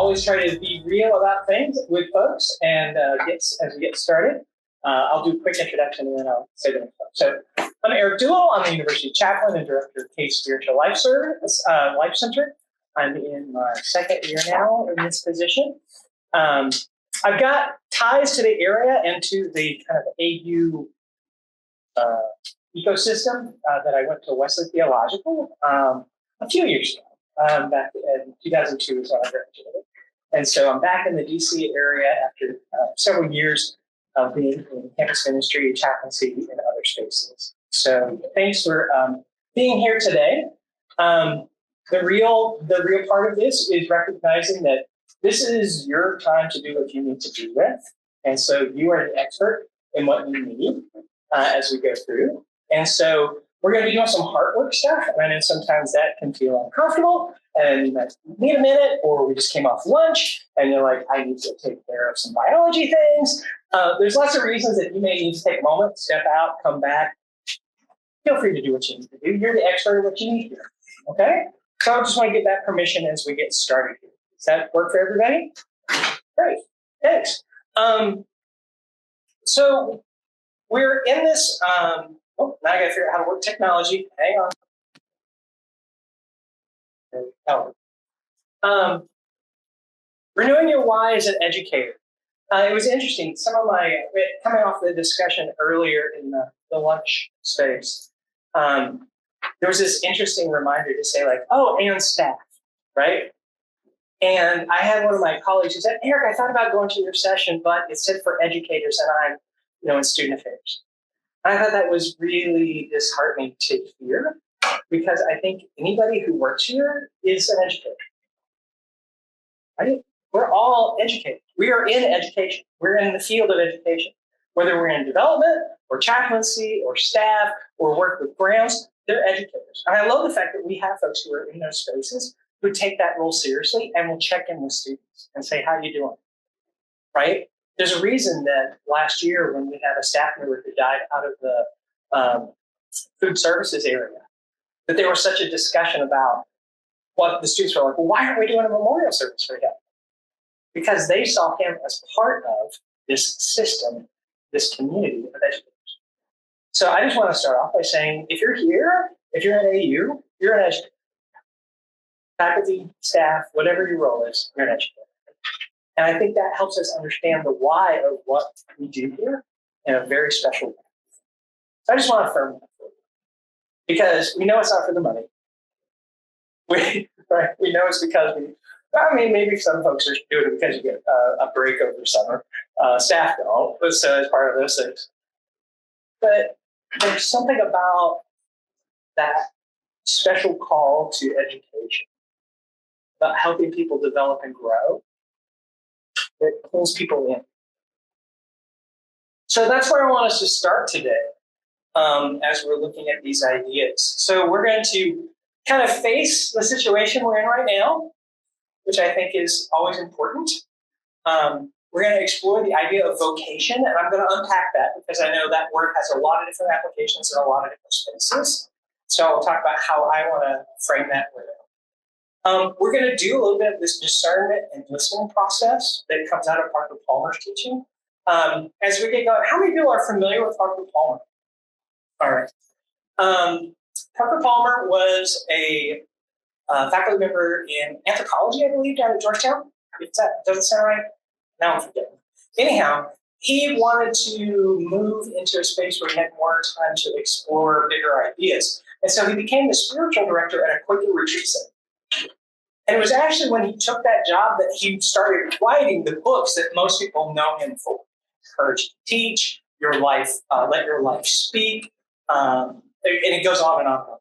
always try to be real about things with folks. And as we get started, I'll do a quick introduction and then I'll say the next one. So I'm Eric Doolittle. I'm the University Chaplain and Director of Case Spiritual Life Service, Life Center. I'm in my second year now in this position. I've got ties to the area and to the kind of AU ecosystem that I went to Wesley Theological a few years ago, back in 2002 is when I graduated. And so I'm back in the DC area after several years of being in campus ministry, chaplaincy, and other spaces. So thanks for being here today. The real part of this is recognizing that this is your time to do what you need to do with. And so you are the expert in what you need as we go through. And so we're going to be doing some heart work stuff. And I know sometimes that can feel uncomfortable and you might need a minute, or we just came off lunch and you're like, I need to take care of some biology things. There's lots of reasons that you may need to take a moment, step out, come back. Feel free to do what you need to do. You're the expert in what you need here. Okay? So I just want to get that permission as we get started here. Does that work for everybody? Great. Thanks. So we're in this, now I got to figure out how to work technology. Hang on. Renewing your why as an educator. It was interesting. Coming off the discussion earlier in the lunch space, there was this interesting reminder to say like, oh, and staff, right? And I had one of my colleagues who said, Eric, I thought about going to your session, but it said for educators and I'm, in student affairs. And I thought that was really disheartening to hear because I think anybody who works here is an educator, right? We're all educators. We are in education. We're in the field of education. Whether we're in development or chaplaincy or staff or work with grants, they're educators. And I love the fact that we have folks who are in those spaces who take that role seriously and will check in with students and say, how are you doing? Right? There's a reason that last year when we had a staff member who died out of the food services area, that there was such a discussion about what the students were like, well, why aren't we doing a memorial service for him? Because they saw him as part of this system, this community of educators. So I just want to start off by saying, if you're here, if you're at AU, you're an educator. Faculty, staff, whatever your role is, you're an educator. And I think that helps us understand the why of what we do here in a very special way. So I just want to affirm that for you. Because we know it's not for the money. We know it's because maybe some folks are doing it because you get a break over summer. Staff don't, so as part of those things. But there's something about that special call to education, about helping people develop and grow, that pulls people in. So that's where I want us to start today as we're looking at these ideas. So we're going to kind of face the situation we're in right now, which I think is always important. We're going to explore the idea of vocation, and I'm going to unpack that because I know that word has a lot of different applications in a lot of different spaces. So I'll talk about how I want to frame that word. We're going to do a little bit of this discernment and listening process that comes out of Parker Palmer's teaching. As we get going, how many people are familiar with Parker Palmer? All right. Parker Palmer was a faculty member in anthropology, I believe, down at Georgetown. Does it sound right? Now I'm forgetting. Anyhow, he wanted to move into a space where he had more time to explore bigger ideas. And so he became the spiritual director at a Quaker retreat center. And it was actually when he took that job that he started writing the books that most people know him for. Courage to Teach, Your Life, Let Your Life Speak, and it goes on and on and on.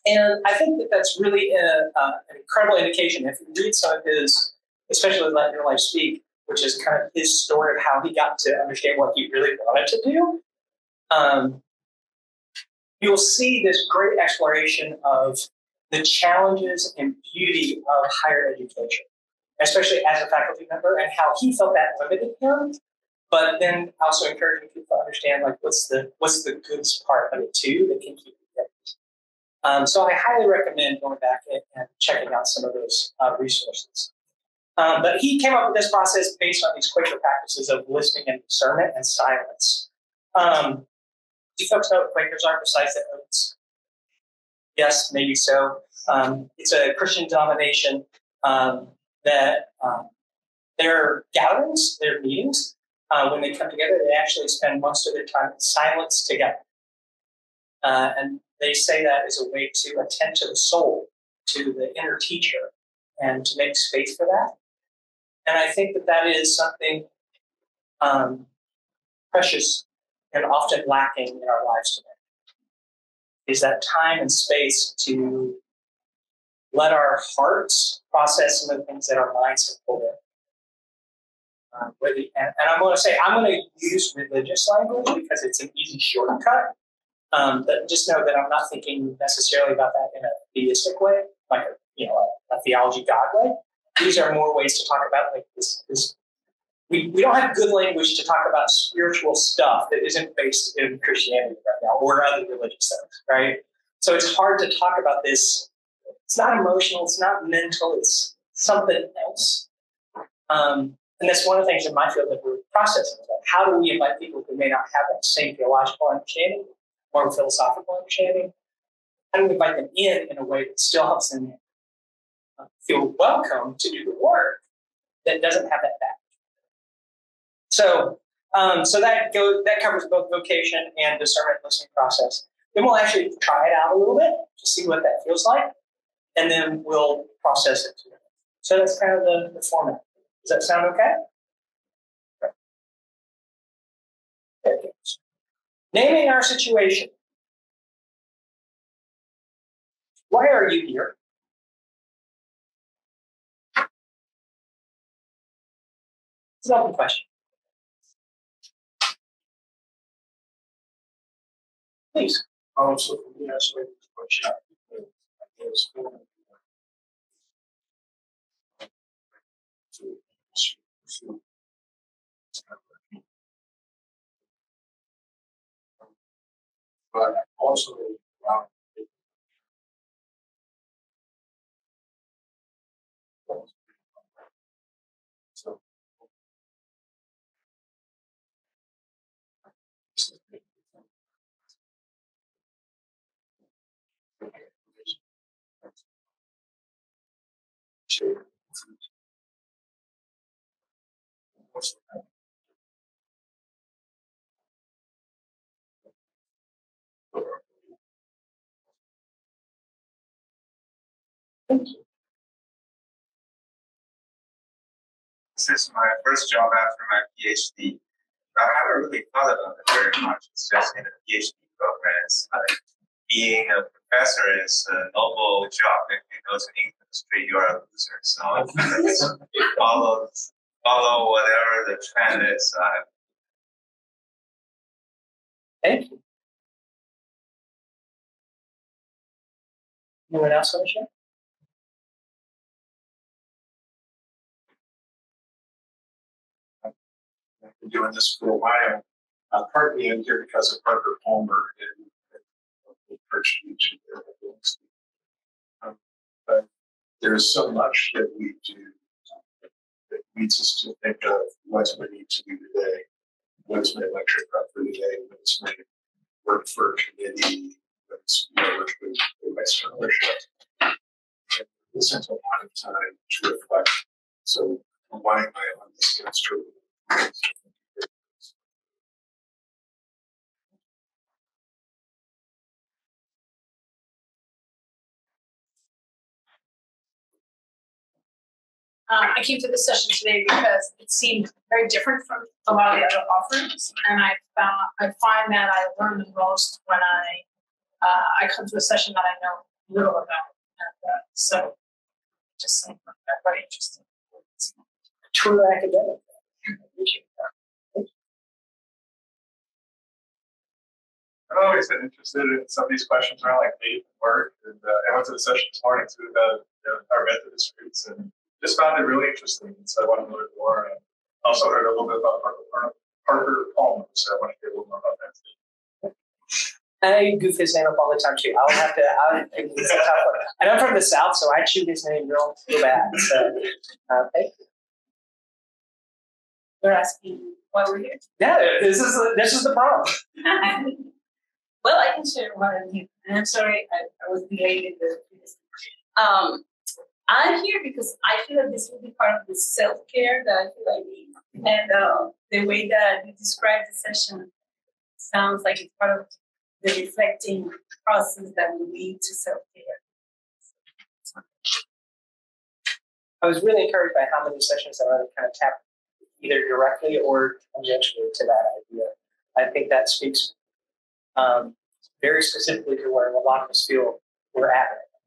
And I think that that's really an incredible indication. If you read some of his, especially Let Your Life Speak, which is kind of his story of how he got to understand what he really wanted to do, you'll see this great exploration of the challenges and beauty of higher education, especially as a faculty member, and how he felt that limited him, but then also encouraging people to understand like what's the good part of it too that can keep you there. So I highly recommend going back and checking out some of those resources. But he came up with this process based on these Quaker practices of listening and discernment and silence. Do you folks know what Quakers are besides the oaths? Yes, maybe so. It's a Christian denomination that their gatherings, their meetings, when they come together, they actually spend most of their time in silence together. And they say that is a way to attend to the soul, to the inner teacher, and to make space for that. And I think that that is something precious and often lacking in our lives today, is that time and space to let our hearts process some of the things that our minds have pulled in. And I'm going to say, I'm going to use religious language because it's an easy shortcut. But just know that I'm not thinking necessarily about that in a theistic way, like a theology God way. These are more ways to talk about like this. We don't have good language to talk about spiritual stuff that isn't based in Christianity right now or other religious things, right? So it's hard to talk about this. It's not emotional. It's not mental. It's something else. And that's one of the things in my field that we're processing. Like how do we invite people who may not have that same theological understanding, more philosophical understanding? How do we invite them in a way that still helps them feel welcome to do the work that doesn't have that baggage? So that covers both vocation and discernment listening process. Then we'll actually try it out a little bit to see what that feels like, and then we'll process it together. So that's kind of the format. Does that sound okay? Okay. Naming our situation. Why are you here? It's an open question. Please. So for me, I started to push out because I was going to but also so This is my first job after my PhD. I haven't really thought about it very much. It's just in a PhD program, it's like being a professor is a noble job. If you go to industry, you're a loser. So follow whatever the trend is. Thank you. Anyone else want to share? I've been doing this for a while. Partly in here because of Parker Palmer and Church. But there's so much that we do that leads us to think of what's my need to do today, what's my lecture prep for today, what's my work for a committee, what's my work with my scholarship. And this is a lot of time to reflect. So why am I on this instrument? I came to this session today because it seemed very different from a lot of the other offerings, and I find that I learn the most when I come to a session that I know little about, and so just think that's very interesting. True academic. I've always been interested in some of these questions around like faith and work, and I went to the session this morning too about our Methodist roots, and just found it really interesting. So I want to learn more. And also heard a little bit about Parker Palmer, so I want to hear a little more about that too. I goof his name up all the time too. I'll have to. And I'm from the South, so I chew his name real bad. So thank you. We're asking why we're here. Yeah, this is the problem. Well, I can share one of you. And I'm sorry, I was delayed in the previous. I'm here because I feel that this will be part of the self-care that I feel I need. And the way that you described the session sounds like it's part of the reflecting process that will lead to self-care. I was really encouraged by how many sessions that already kind of tap either directly or tangentially to that idea. I think that speaks very specifically to where a lot of us feel we're at right now.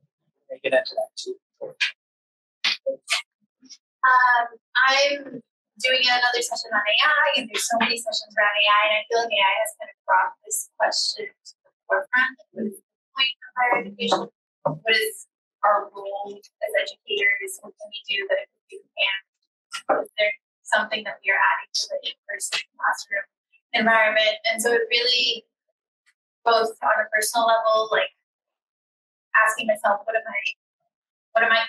They get into that too. I'm doing another session on AI, and there's so many sessions around AI, and I feel like AI has kind of brought this question to the forefront. What is the point of higher education? What is our role as educators? What can we do that we can? Is there something that we are adding to the in-person classroom environment? And so it really, both on a personal level, like asking myself, what am I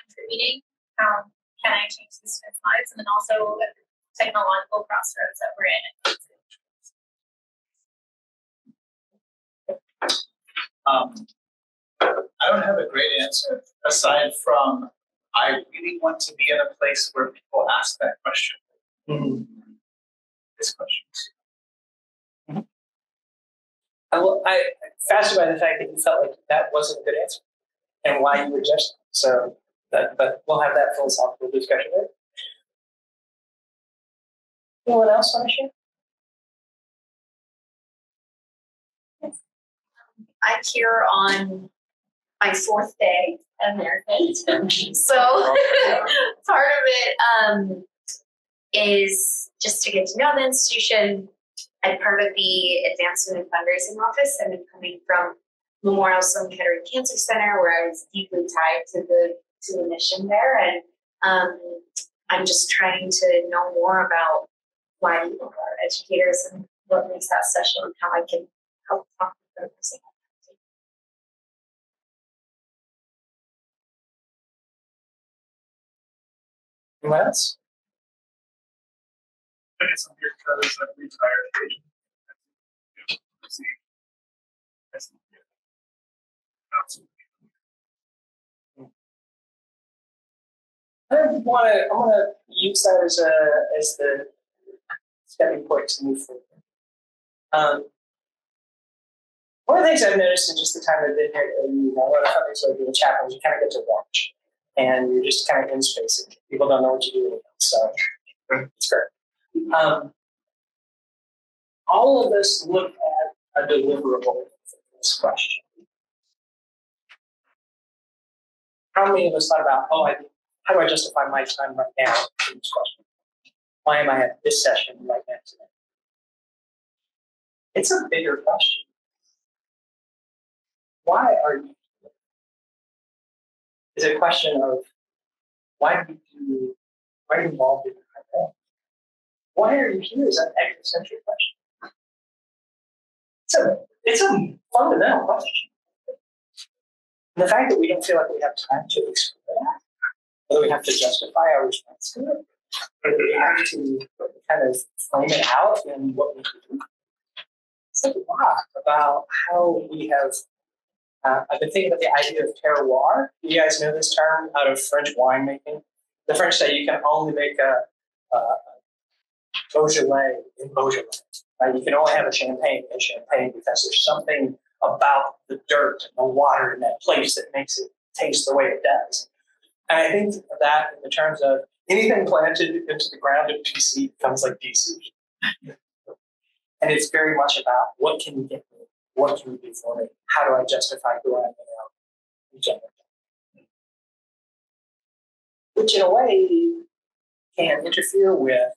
contributing? How can I change the students' lives? And then also at the technological crossroads that we're in. I don't have a great answer aside from I really want to be in a place where people ask that question. Mm-hmm. This question. I'm fascinated by the fact that you felt like that wasn't a good answer and why you were just so. But we'll have that philosophical discussion later. Anyone else want to share? I'm here on my fourth day at American. So part of it is just to get to know the institution. I'm part of the advancement and fundraising office. I've been coming from Memorial Sloan Kettering Cancer Center, where I was deeply tied to the mission there, and I'm just trying to know more about why people are educators and what makes that special and how I can help talk to them. Anyone else? I guess I'm here because I've reached higher education. I want to use that as the stepping point to move forward. One of the things I've noticed in just the time I've been here at AU, a lot of companies like the chaplains, you kind of get to watch, and you're just kind of in space. And people don't know what you do anymore, so it's great. All of us look at a deliverable for this question. How many of us thought about, how do I justify my time right now in this question? Why am I at this session right now today? It's a bigger question. Why are you here? It's a question of why are you involved in higher ed? Why are you here is an existential question. It's a fundamental question. And the fact that we don't feel like we have time to explore that, whether we have to justify our response to it, whether we have to kind of frame it out in what we do, it's a lot about how we have. I've been thinking about the idea of terroir. You guys know this term out of French winemaking. The French say you can only make a Beaujolais in Beaujolais. Right? You can only have a champagne in Champagne because there's something about the dirt and the water in that place that makes it taste the way it does. And I think that in the terms of anything planted into the ground in DC becomes like DC. And it's very much about what can you get me? What can you do for me? How do I justify who I am in general? Which in a way can interfere with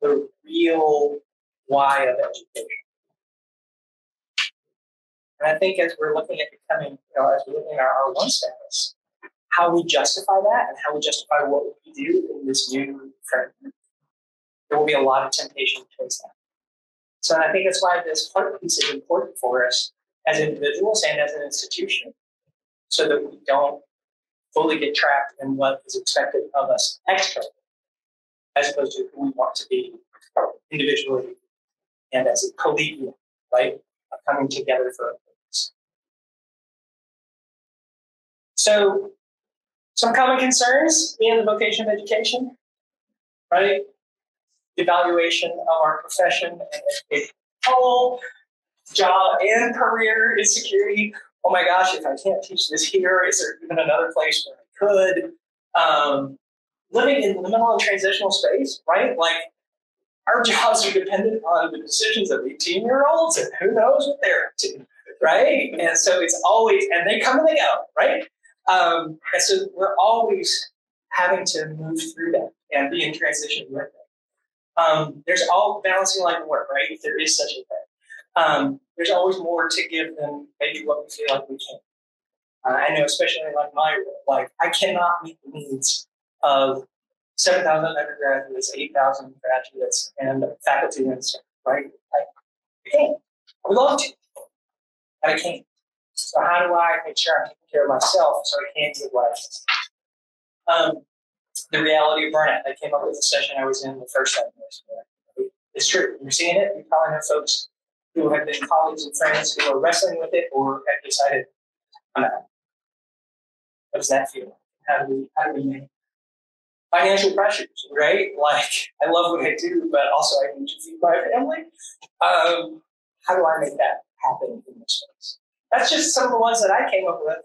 the real why of education. And I think as we're looking at becoming, as we're looking at our R1 status, how we justify that and how we justify what we do in this new framework, there will be a lot of temptation towards that. So I think that's why this part piece is important for us as individuals and as an institution, so that we don't fully get trapped in what is expected of us externally, as opposed to who we want to be individually and as a collegiate, right? Coming together for a purpose. So, some common concerns in the vocation of education, right? Evaluation of our profession and education, whole job and career insecurity. Oh my gosh, if I can't teach this here, is there even another place where I could? Living in liminal and transitional space, right? Like, our jobs are dependent on the decisions of 18-year-olds, and who knows what they're up to, right? And so it's always, and they come and they go, right? And so we're always having to move through that and be in transition with it. There's all balancing life and work, right? If there is such a thing. There's always more to give than maybe what we feel like we can. I know, especially like my role, like I cannot meet the needs of 7,000 undergraduates, 8,000 graduates, and faculty and staff, right? I can't. I would love to, but I can't. So how do I make sure I'm taking care of myself so I can give what I can? The reality of burnout. I came up with a session I was in the first time. It's true. You're seeing it. You probably have folks who have been colleagues and friends who are wrestling with it or have decided, I'm out. What does that feel? How do we manage? Financial pressures, right? Like, I love what I do, but also I need to feed my family. How do I make that happen in this space? That's just some of the ones that I came up with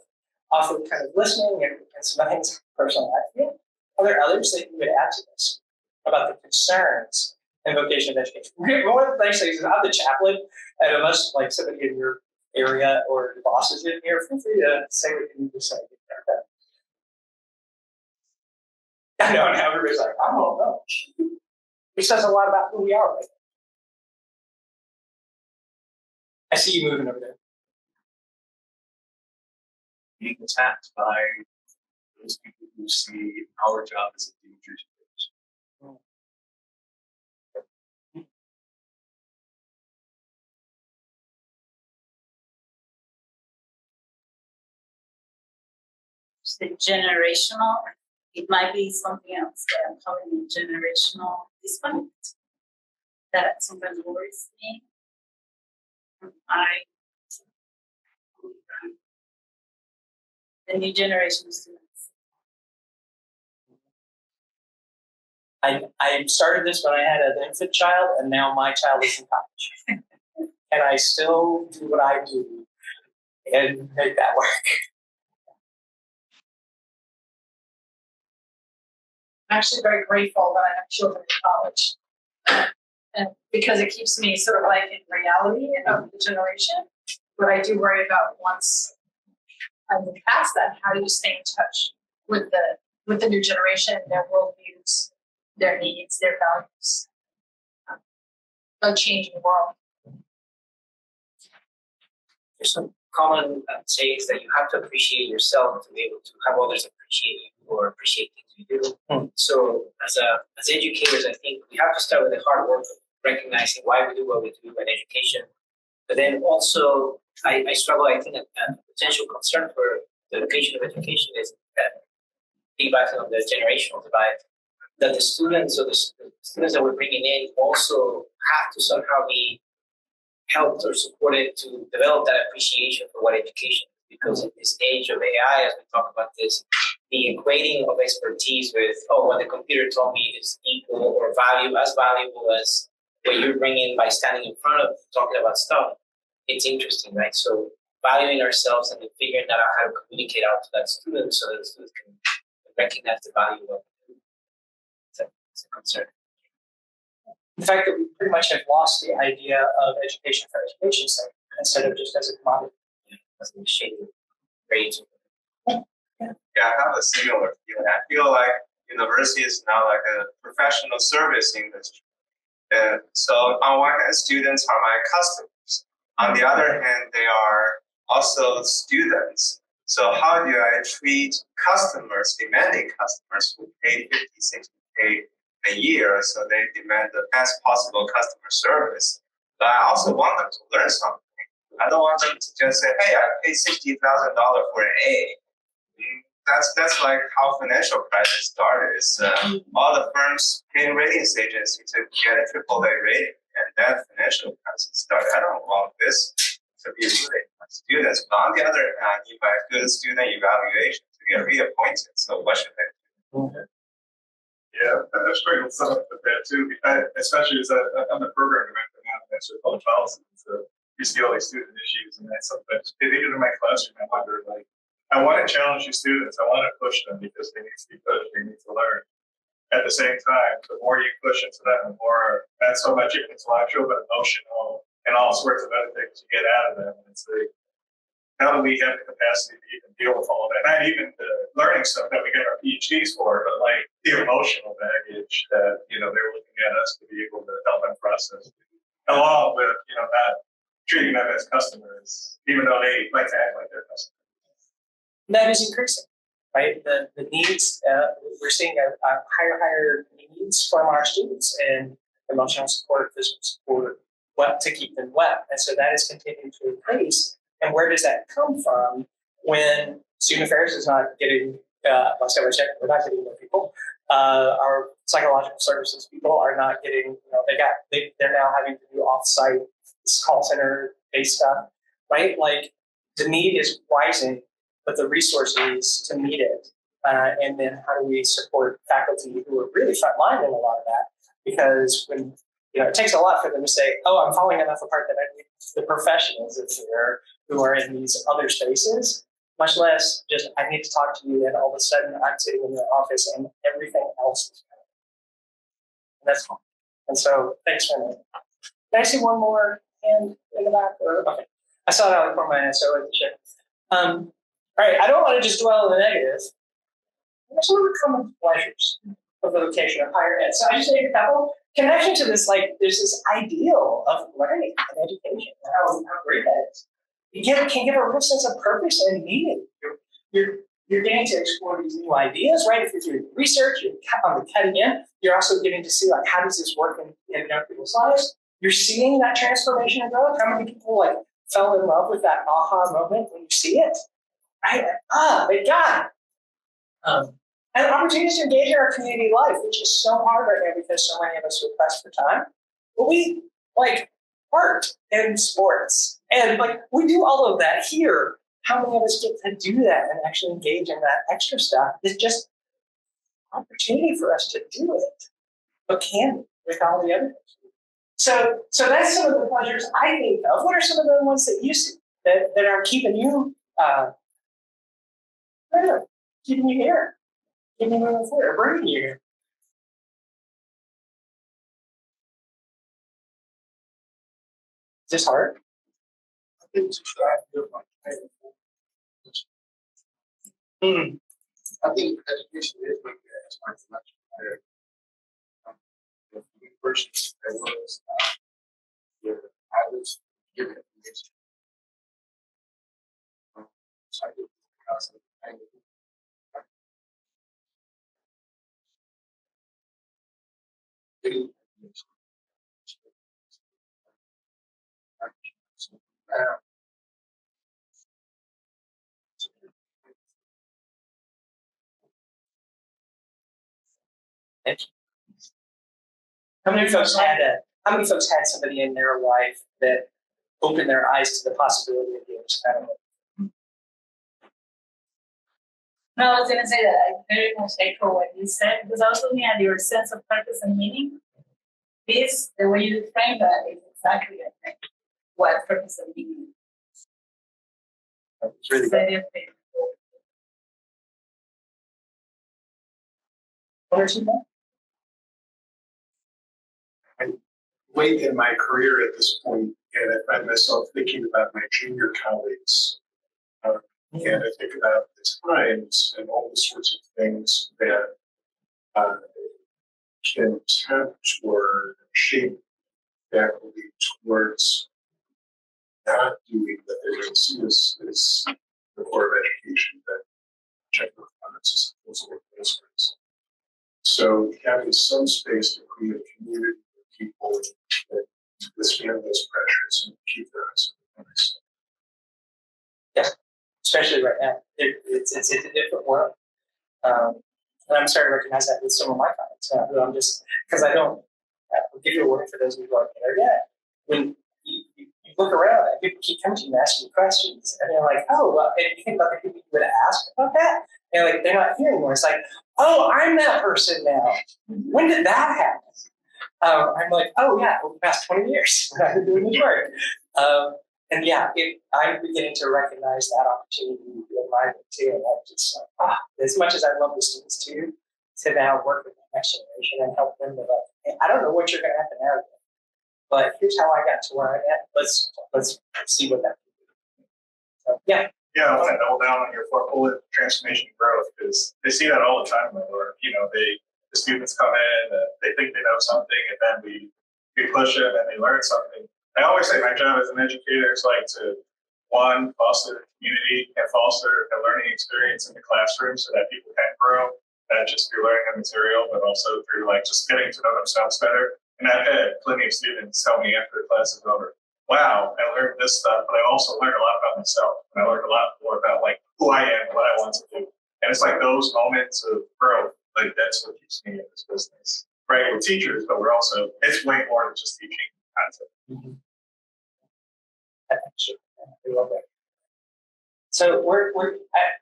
off of kind of listening and some things personally I feel. Are there others that you would add to this about the concerns in vocational education? One of the nice things is I'm the chaplain, and unless like somebody in your area or your boss is in here, feel free to say what you need to say. I know, and everybody's like, I don't know. It says a lot about who we are, right? I see you moving over there. Being attacked by those people who see our job as a danger to theirs. The generational, it might be something else that I'm calling generational disconnect that sometimes worries me. The new generation of students. I started this when I had an infant child, and now my child is in college. And I still do what I do and make that work. I'm actually very grateful that I have children in college. And because it keeps me sort of like in reality of the generation. But I do worry about once I move past that, how do you stay in touch with the new generation, their worldviews, their needs, their values, a changing world. There's some common sayings that you have to appreciate yourself to be able to have others appreciate you or appreciate things you do. So as educators, I think we have to start with the hard work of recognizing why we do what we do in education. But then also, I struggle, I think, a potential concern for the location of education is that feedback on the generational divide, that the students or the students that we're bringing in also have to somehow be helped or supported to develop that appreciation for what education is. Because in this age of AI, as we talk about this, the equating of expertise with, what the computer told me is equal or as valuable as what you're bringing by standing in front of talking about stuff. It's interesting, right? So valuing ourselves and then figuring out how to communicate out to that student so that the student can recognize the value of it. It's a concern. The fact that we pretty much have lost the idea of education for education's sake instead of just as a commodity. As a shape of grades. Yeah, I have a similar feeling. I feel like university is now like a professional service industry. So on one hand, students are my customers. On the other hand, they are also students. So how do I treat customers, demanding customers who pay 50, 60K a year, so they demand the best possible customer service? But I also want them to learn something. I don't want them to just say, hey, I paid $60,000 for an A. that's like how financial crisis started. It's, all the firms paying ratings agency to get a AAA rating, and that financial crisis started. I don't want this to be really students, but on the other hand, if I have good student evaluation to get reappointed, so what should I do? Yeah, that's great. With some of that too, especially as I'm the program director now, that's with public policy. So you see all these student issues, and I sometimes, even in my classroom, I wonder, like, I want to challenge these students. I want to push them because they need to be pushed. They need to learn. At the same time, the more you push into them, the more, not so much intellectual, but emotional and all sorts of other things you get out of them. And it's like, how do we have the capacity to even deal with all of that? Not even the learning stuff that we get our PhDs for, but like the emotional baggage that, they're looking at us to be able to help them process, along with, not treating them as customers, even though they like to act like they're customers. That is increasing, right? The needs, we're seeing a higher needs from our students and emotional support, physical support, to keep them well. And so that is continuing to increase. And where does that come from when student affairs is not getting, last time I checked, we're not getting more people. Our psychological services people are not getting, they're now having to do off-site call center based stuff, right? Like the need is rising, but the resources to meet it. And then how do we support faculty who are really frontline in a lot of that? Because when, it takes a lot for them to say, oh, I'm falling enough apart that I need the professionals who are in these other spaces, much less just, I need to talk to you, and all of a sudden I'm sitting in your office and everything else is going. And that's fine. And so thanks for that. Can I see one more hand in the back? Okay. I saw it out of the corner of my eye, so I wasn't sure. All right, I don't want to just dwell on the negative. There's some of the common pleasures of the vocation of higher ed. So I just made a couple connection to this, like there's this ideal of learning and education, how great that is. You can give a real sense of purpose and meaning. You're getting to explore these new ideas, right? If you're doing research, you're on the cutting end. You're also getting to see, like, how does this work in young people's lives? You're seeing that transformation and growth. How many people fell in love with that aha moment when you see it? Right? Thank God. And opportunities to engage in our community life, which is so hard right now because so many of us are pressed for time. But we art and sports, and we do all of that here. How many of us get to do that and actually engage in that extra stuff? It's just an opportunity for us to do it. But can we with all the other things? So that's some of the pleasures I think of. What are some of the ones that you see that are keeping you keeping you here? Keeping you moving forward, bringing you here? Is this hard? I think it's I think education is like that. It's much better. The university that was I was given information. So I did constantly. How many folks had somebody in their life that opened their eyes to the possibility of the other side of it? No, I was going to say that I very much echo what you said, because I was looking at your sense of purpose and meaning. This, the way you frame that, is exactly, I think, what purpose and meaning is. It's really good. What are some more? I'm late in my career at this point, and I find myself thinking about my junior colleagues. And I think about the times and all the sorts of things that can tempt or shape faculty towards not doing what they really see as the core of education, that check requirements is those things. So having some space to create a community of people that withstand those pressures and keep their eyes on the next step. Yeah, especially right now. It's a different world. And I'm starting to recognize that with some of my clients, who I'm just, because I don't, I'll give you a warning for those of you who aren't there yet. When you look around and people keep coming to you and asking you questions, and they're like, oh, well, and you think about the people you would ask about that, and like, they're not here anymore. It's like, oh, I'm that person now. When did that happen? I'm like, oh yeah, over the past 20 years I've been doing this work. And yeah, I'm beginning to recognize that opportunity in my life too. And I'm just like, as much as I love the students too, to now work with the next generation and help them to like, hey, I don't know what you're going to have to navigate, but here's how I got to where I'm at. Let's see what that can do. So, yeah. Yeah, I want to double down on your portfolio transformation growth, because they see that all the time in my work. You know, the students come in and they think they know something, and then we push them and they learn something. I always say my job as an educator is like to, one, foster the community and foster a learning experience in the classroom so that people can grow, not just through learning the material, but also through like just getting to know themselves better. And I've had plenty of students tell me after the class is over, wow, I learned this stuff, but I also learned a lot about myself. And I learned a lot more about like who I am and what I want to do. And it's like those moments of growth, like that's what keeps me in this business. Right, we're teachers, but we're also, it's way more than just teaching content. Mm-hmm. I love that. So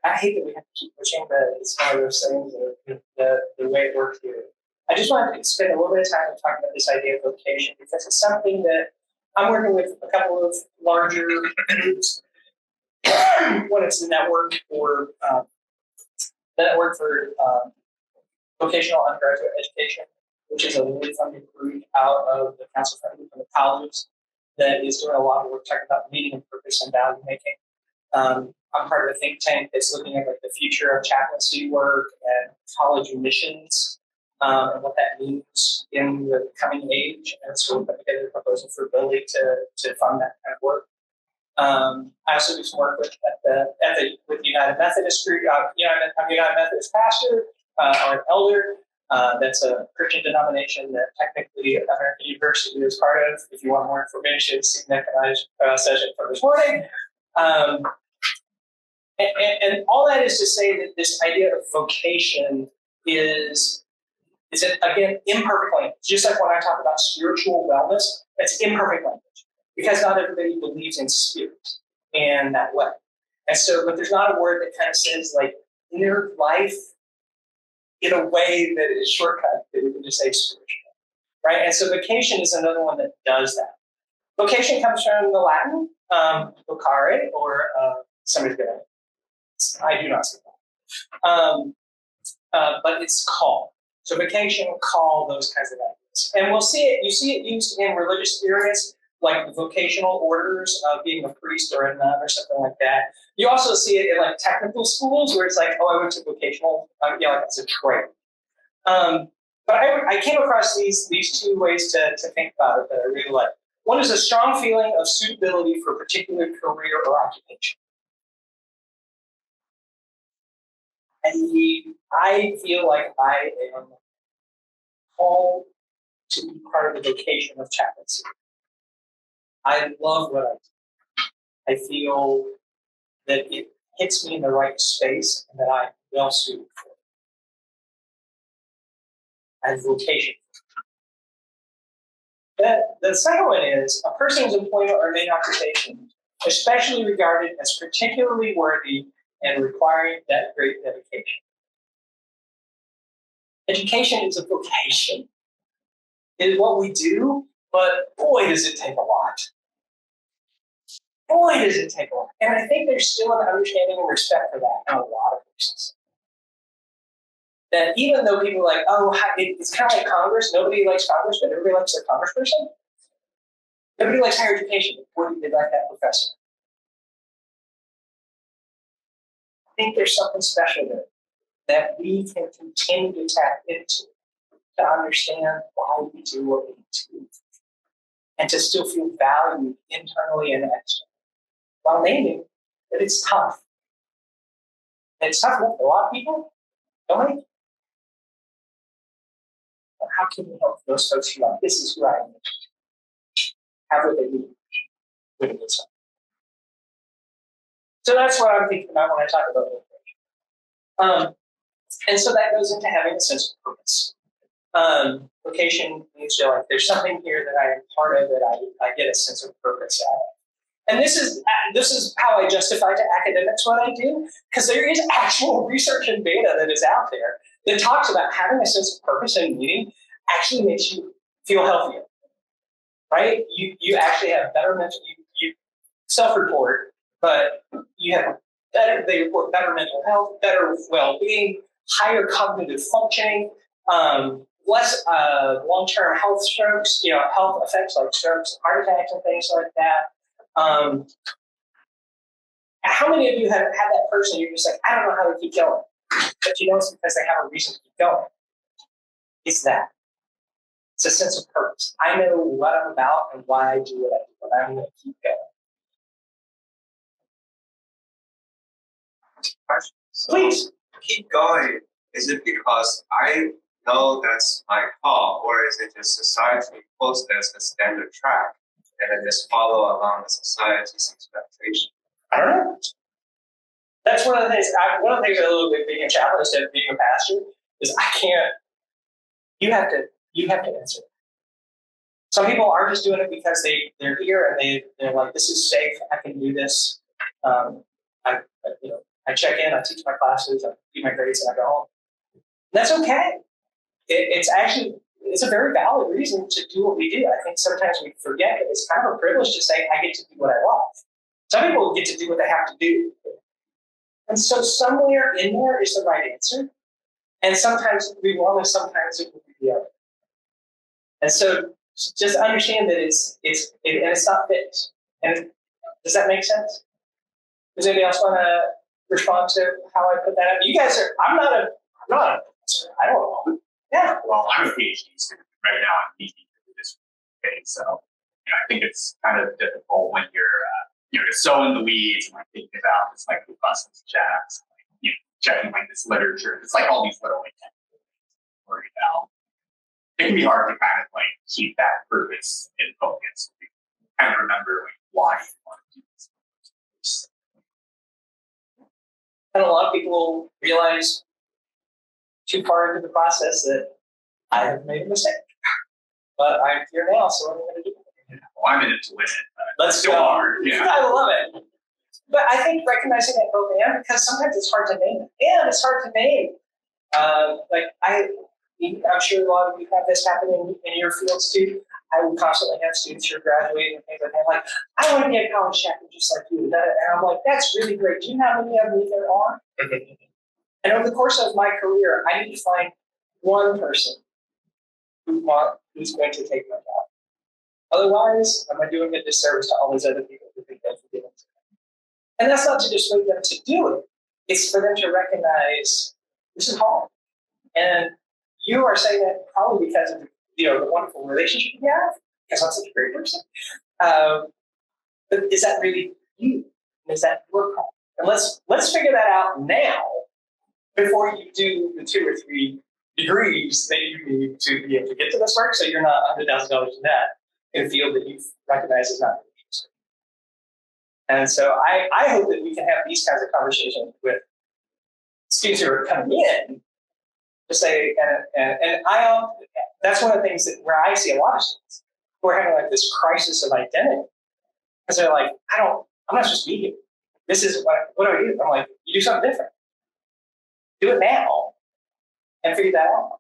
I hate that we have to keep pushing, but it's one of those things, the way it works here. I just wanted to spend a little bit of time talking about this idea of vocation, because it's something that I'm working with a couple of larger groups. One is the network for vocational undergraduate education, which is a really funded group out of the council funding from the colleges that is doing a lot of work talking about meaning and purpose and value making. I'm part of a think tank that's looking at like the future of chaplaincy work and college admissions and what that means in the coming age. And so we put together a proposal for Billy to fund that kind of work. I also do some work with United Methodist group. I'm a United Methodist pastor or an elder. That's a Christian denomination that technically American University is part of. If you want more information, see the session for this morning. And all that is to say that this idea of vocation is again imperfect language. Just like when I talk about spiritual wellness, it's imperfect language because not everybody believes in spirit in that way. And so, but there's not a word that kind of says like inner life in a way that is shortcut that we can just say spiritual, right? And so vocation is another one that does that. Vocation comes from the Latin vocare, or somebody's gonna. I do not say that, but it's call. So vocation, call, those kinds of ideas, and we'll see it. You see it used in religious experience, like the vocational orders of being a priest or a nun or something like that. You also see it in like technical schools where it's like, oh, I went to vocational, like it's a trade. But I came across these two ways to think about it that I really like. One is a strong feeling of suitability for a particular career or occupation. I feel like I am called to be part of the vocation of chaplaincy. I love what I do. I feel that it hits me in the right space and that I'm well suited for it. I have vocation. The second one is a person's employment or main occupation, especially regarded as particularly worthy and requiring that great dedication. Education is a vocation. It is what we do, but boy, does it take a lot. Boy, does it take a lot. And I think there's still an understanding and respect for that in a lot of places. That even though people are like, oh, it's kind of like Congress. Nobody likes Congress, but everybody likes their congressperson. Nobody likes higher education, but they like that professor. I think there's something special there that we can continue to tap into to understand why we do what we do and to still feel valued internally and externally, while naming that it's tough. And it's tough for a lot of people, don't we? But how can we help those folks who are like, this is who I am, have what they need with it. So that's what I'm thinking about when I talk about vocation. And so that goes into having a sense of purpose. Vocation means like there's something here that I am part of that I get a sense of purpose out of. And this is how I justify to academics what I do, because there is actual research and data that is out there that talks about having a sense of purpose and meaning actually makes you feel healthier, right? You actually have better mental, you self-report, but you have they report better mental health, better well-being, higher cognitive functioning, less long-term health strokes, health effects like strokes, heart attacks, and things like that. How many of you have had that person you're just like, I don't know how to keep going, but you know it's because they have a reason to keep going. It's that. It's a sense of purpose. I know what I'm about and why I do what I do, and I'm going to keep going. Please. Keep going. Is it because I know that's my call, or is it just society imposed as a standard track and then just follow along the society's expectation? I don't know. That's one of the things. One of the things I love with being a chaplain instead of being a pastor is I can't. You have to answer. Some people are just doing it because they're here and they're like, this is safe. I can do this. I check in. I teach my classes. I do my grades, and I go home. That's okay. It's a very valid reason to do what we do. I think sometimes we forget that it's kind of a privilege to say I get to do what I love. Some people get to do what they have to do. And so somewhere in there is the right answer. And sometimes it will be wrong, and sometimes it will be the other. And so just understand that it's not fixed. And does that make sense? Does anybody else want to respond to how I put that up? You guys are, I'm not a professor. I don't know. Yeah. Well, I'm a PhD student right now. I'm teaching for this phase, so I think it's kind of difficult when you're so in the weeds and like thinking about this like robustness checks, like, checking like this literature. It's like all these little like worried about. It can be hard to kind of like keep that purpose in focus. Kind of remember like why you want to do this. And a lot of people realize too far into the process that I have made a mistake. But I'm here now, so what am I going to do? Well, I'm in it to win it. Let's still go. hard. Yeah. I love it. But I think recognizing that both and, because sometimes it's hard to name it. And it's hard to name. I'm sure a lot of you have this happen in your fields too. I would constantly have students who are graduating and things like that. Like, I want to be a college chaplain just like you. And I'm like, that's really great. Do you know how many of me there are? And over the course of my career, I need to find one person who's going to take my job. Otherwise, am I doing a disservice to all those other people who think that's forgiven to them? And that's not to dissuade them to do it. It's for them to recognize this is hard. And you are saying that probably because of the wonderful relationship you have, because I'm such a great person. But is that really you? Is that your call? And let's figure that out now before you do the 2 or 3 degrees that you need to be able to get to this work, so you're not $100,000 in debt in a field that you recognize is not interesting. And so I hope that we can have these kinds of conversations with students who are coming in to say, and that's one of the things where I see a lot of students who are having like this crisis of identity. Because they're like, I'm not supposed to be here. This is what do I do? I'm like, you do something different. Do it now and figure that out.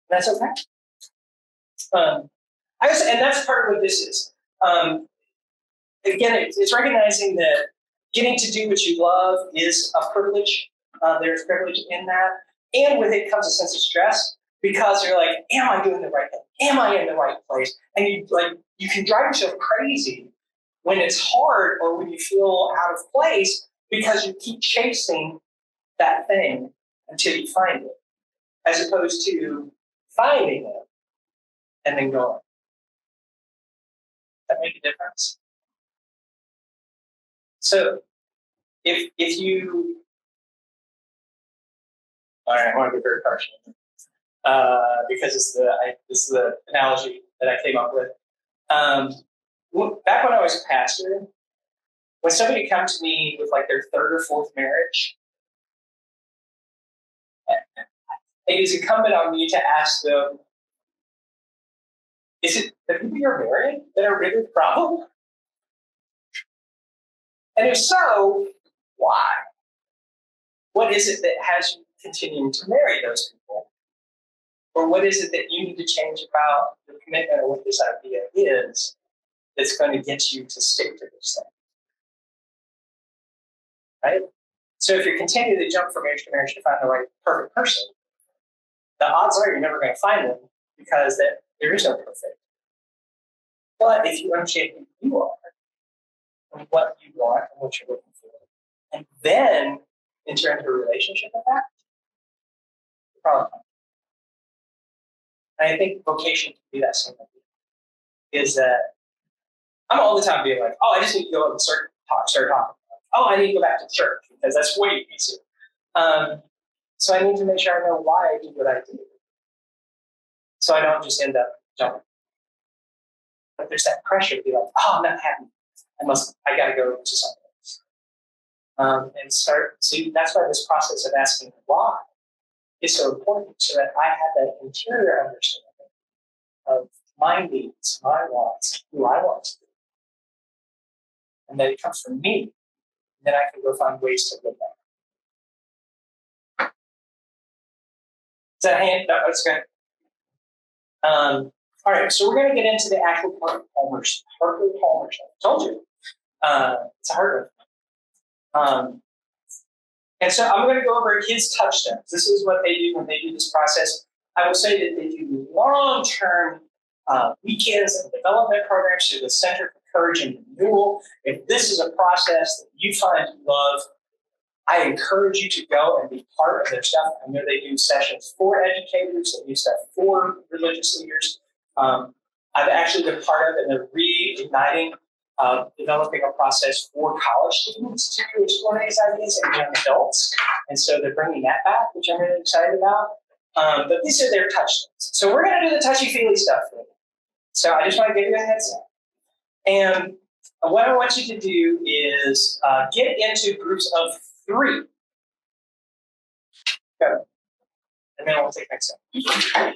And that's okay. And that's part of what this is. Again, it's recognizing that getting to do what you love is a privilege. There's privilege in that. And with it comes a sense of stress because you're like, am I doing the right thing? Am I in the right place? And you can drive yourself crazy when it's hard or when you feel out of place because you keep chasing that thing until you find it, as opposed to finding it and then going. Does that make a difference? So if you, all right, I want to be very partial because this is the analogy that I came up with. Back when I was a pastor, when somebody comes to me with like their 3rd or 4th marriage, it is incumbent on me to ask them, is it the people you're marrying that are really the problem? And if so, why? What is it that has you continuing to marry those people? Or what is it that you need to change about the commitment or what this idea is that's going to get you to stick to this thing? Right? So if you're continuing to jump from marriage to marriage to find the right perfect person, the odds are you're never going to find them because there is no perfect. But if you understand who you are and what you want and what you're looking for, and then enter into a relationship with that, you're probably fine. And I think vocation can be that same idea. Is that I'm all the time being like, oh, I just need to go up and start talking. Oh, I need to go back to church because that's way easier. So I need to make sure I know why I do what I do. So I don't just end up jumping. But there's that pressure to be like, oh, I'm not happy. I got to go to something else. And start, see, that's why this process of asking why is so important, so that I have that interior understanding of my needs, my wants, who I want to be. And then it comes from me. And then I can go find ways to live that. Is that a hand? No, that's good. All right, so we're going to get into the actual Harper-Palmer stuff. I told you. It's a hard one. And so I'm going to go over his touchstones. This is what they do when they do this process. I will say that they do long-term weekends and development programs through the Center for Courage and Renewal. If this is a process that you find you love, I encourage you to go and be part of their stuff. I know they do sessions for educators, they do stuff for religious leaders. I've actually been part of, and they're reigniting, developing a process for college students to explore these ideas and young adults. And so they're bringing that back, which I'm really excited about. But these are their touchstones. So we're going to do the touchy-feely stuff for you. So I just want to give you a heads up. And what I want you to do is get into groups of 3. Go. And then we'll take next step.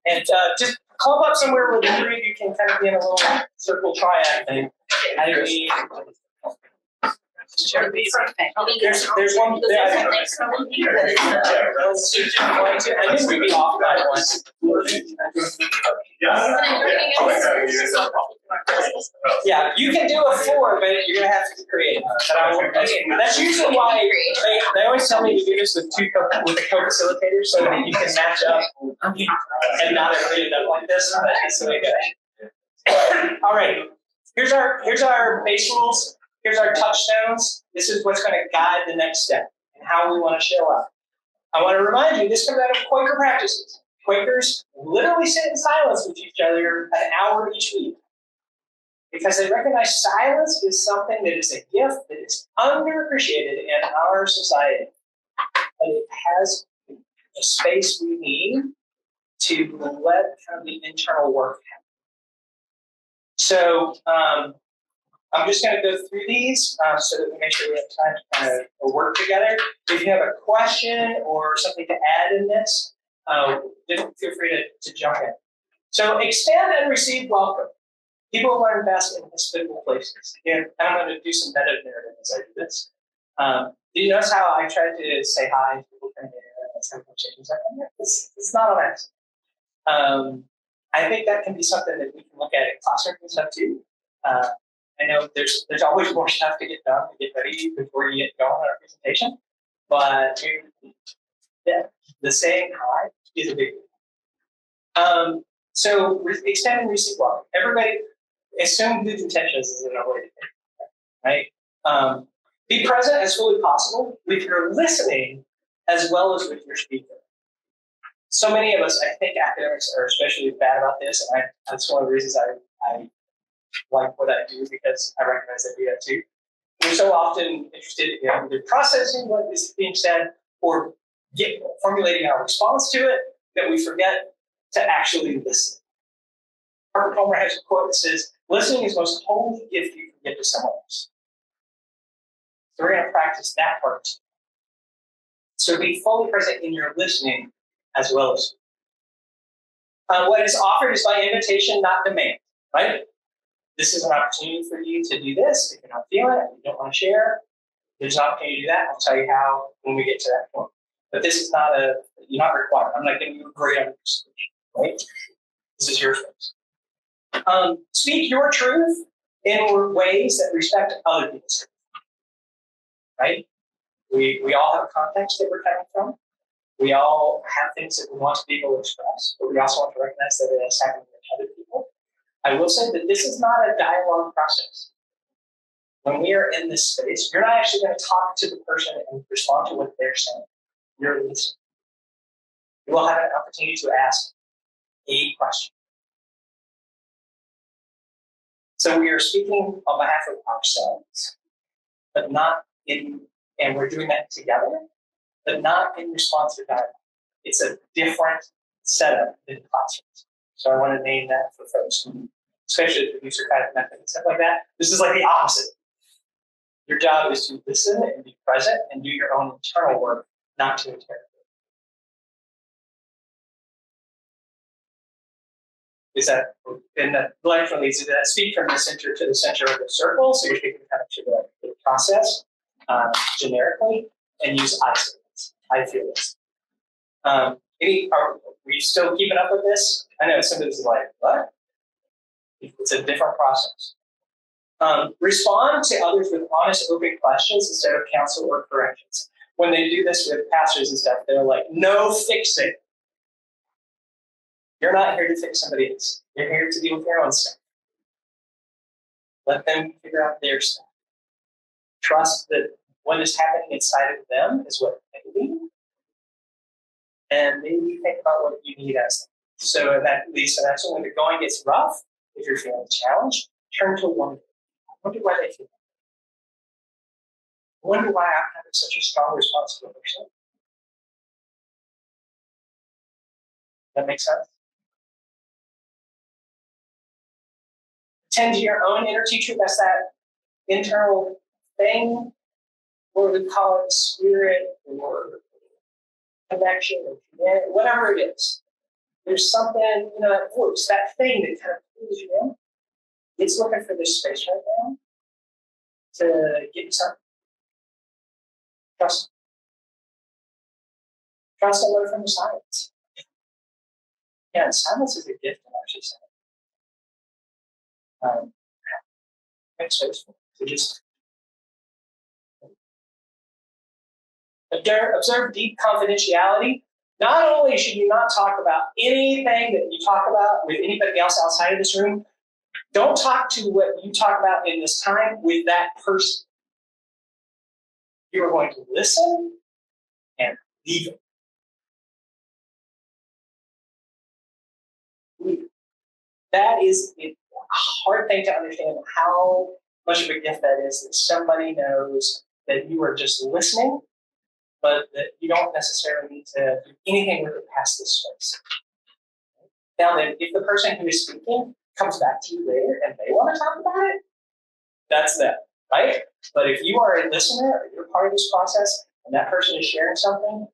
And just clump up somewhere where the 3 of you can kind of be in a little circle triad thing. There's one there. I think we'd be off by one. Yeah, you can do a 4, but you're going to have to create. That's usually why they always tell me to do this with a co-facilitator so that you can match up and not everybody end up like this. But that's the way it goes. All right, here's our base rules. Here's our touchstones. This is what's going to guide the next step and how we want to show up. I want to remind you, this comes out of Quaker practices. Quakers literally sit in silence with each other an hour each week because they recognize silence is something that is a gift that is underappreciated in our society. But it has the space we need to let kind of the internal work happen. So, I'm just going to go through these so that we make sure we have time to kind of work together. If you have a question or something to add in this, feel free to jump in. So extend and receive welcome. People learn best in hospitable places. Again, I'm going to do some meta narrative as I do this. Do you notice how I tried to say hi to people coming in and have conversations? It's not an accident. I think that can be something that we can look at in classroom and stuff too. I know there's always more stuff to get done to get ready before you get going on our presentation, but the saying hi is a big deal. So extend and receive welcome. Everybody assume good intentions is another way to think, right? Be present as fully possible with your listening as well as with your speaker. So many of us, I think academics are especially bad about this, and that's one of the reasons I like what I do, because I recognize I do that too. We're so often interested in either processing what is being said or formulating our response to it that we forget to actually listen. Harper-Palmer has a quote that says, "Listening is the most holy gift you can give to someone else." So we're going to practice that part. So be fully present in your listening as well as what is offered is by invitation, not demand, right? This is an opportunity for you to do this. If you're not feeling it, you don't want to share, there's an opportunity to do that. I'll tell you how when we get to that point. But this is not you're not required. I'm not giving you a grade on this, right? This is your choice. Speak your truth in ways that respect other people's truth, right? We all have a context that we're coming from. We all have things that we want to be able to express, but we also want to recognize that it is happening with other people. I will say that this is not a dialogue process. When we are in this space, you're not actually going to talk to the person and respond to what they're saying. You're listening. You will have an opportunity to ask a question. So we are speaking on behalf of ourselves, but not in, and we're doing that together, but not in response to dialogue. It's a different setup than classrooms. So I want to name that for folks, especially if you use your kind of method and stuff like that. This is like the opposite. Your job is to listen and be present and do your own internal work, not to interrogate. Is that, in the light from these, that speak from the center to the center of the circle, so you're speaking kind of to the process generically, and use I statements. I feel this. Are we still keeping up with this? I know some of this is like, what? It's a different process. Respond to others with honest, open questions instead of counsel or corrections. When they do this with pastors and stuff, they're like, no fixing. You're not here to fix somebody else. You're here to deal with your own stuff. Let them figure out their stuff. Trust that what is happening inside of them is what they need. And maybe think about what you need as them. So that leads to that. So when the going gets rough, if you're feeling challenged, turn to wonder. Wonder why they feel that. Wonder why I'm having such a strong response to the person. That makes sense? Tend to your own inner teacher. That's that internal thing, or we call it spirit or connection or humanity, whatever it is. There's something, that voice, that thing that kind of pulls you in. It's looking for this space right now to give you something. Trust. Trust and learn from the silence. Yeah, silence is a gift, I'm actually saying. Make space for it. So just observe deep confidentiality. Not only should you not talk about anything that you talk about with anybody else outside of this room, don't talk to what you talk about in this time with that person. You are going to listen and leave it. That is a hard thing to understand how much of a gift that is, that somebody knows that you are just listening, but that you don't necessarily need to do anything with it past this space. Now then, if the person who is speaking comes back to you later and they want to talk about it, that's them, right? But if you are a listener or you're part of this process and that person is sharing something,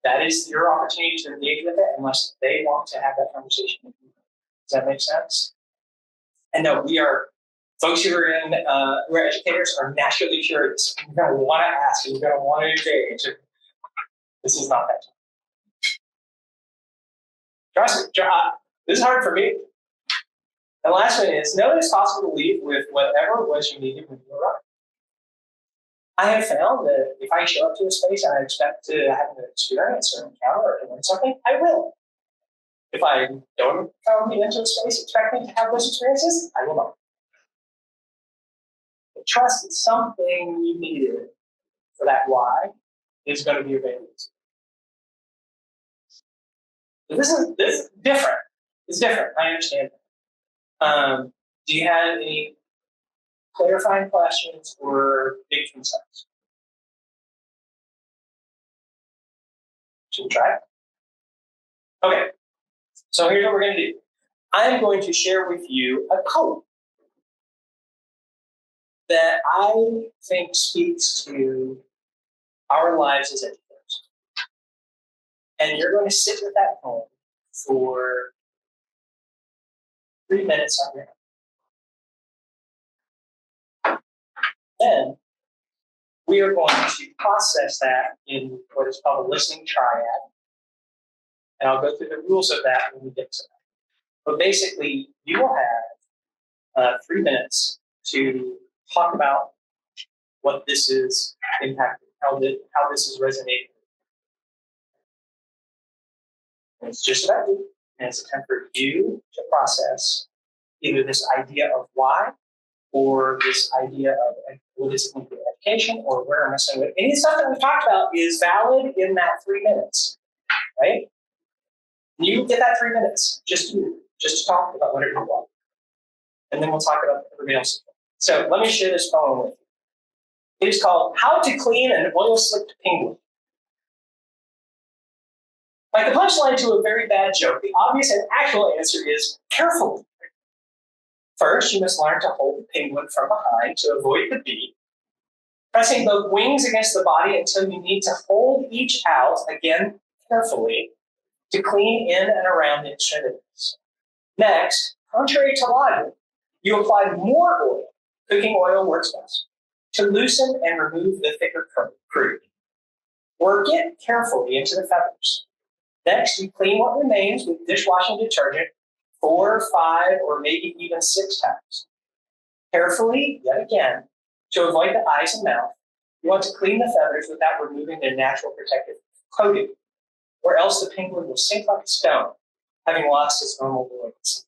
that is your opportunity to engage with it unless they want to have that conversation with you. Does that make sense? And no, we are, folks who are who are educators are naturally curious. You're going to want to ask and you're going to want to engage. This is not that time. Trust me, this is hard for me. And the last one is, know that it's possible to leave with whatever it was you needed when you arrived. I have found that if I show up to a space and I expect to have an experience or encounter or to learn something, I will. If I don't come into a space expecting to have those experiences, I will not. But trust that something you needed for that why is going to be available to you. This is different. It's different. I understand that. Do you have any clarifying questions or big concerns? Should we try it? Okay. So here's what we're going to do. I'm going to share with you a quote that I think speaks to our lives as educators. And you're going to sit with that poem for 3 minutes on your own. Then we are going to process that in what is called a listening triad. And I'll go through the rules of that when we get to that. But basically, you will have 3 minutes to talk about what this is impacting, how this is resonating. And it's just about you, and it's a time for you to process either this idea of why, or this idea of what is it for education, or where am I saying it? Any stuff that we talked about is valid in that 3 minutes, right? You get that 3 minutes, just to talk about whatever you want. And then we'll talk about everybody else. So let me share this poem with you. It is called How to Clean an Oil-Slicked Penguin. Like the punchline to a very bad joke, the obvious and actual answer is carefully. First, you must learn to hold the penguin from behind to avoid the beak, pressing both wings against the body until you need to hold each out, again, carefully, to clean in and around the extremities. Next, contrary to logic, you apply more oil, cooking oil works best, to loosen and remove the thicker crude. Work it carefully into the feathers. Next, you clean what remains with dishwashing detergent 4, 5, or maybe even 6 times. Carefully, yet again, to avoid the eyes and mouth, you want to clean the feathers without removing their natural protective coating, or else the penguin will sink like a stone, having lost its normal buoyancy.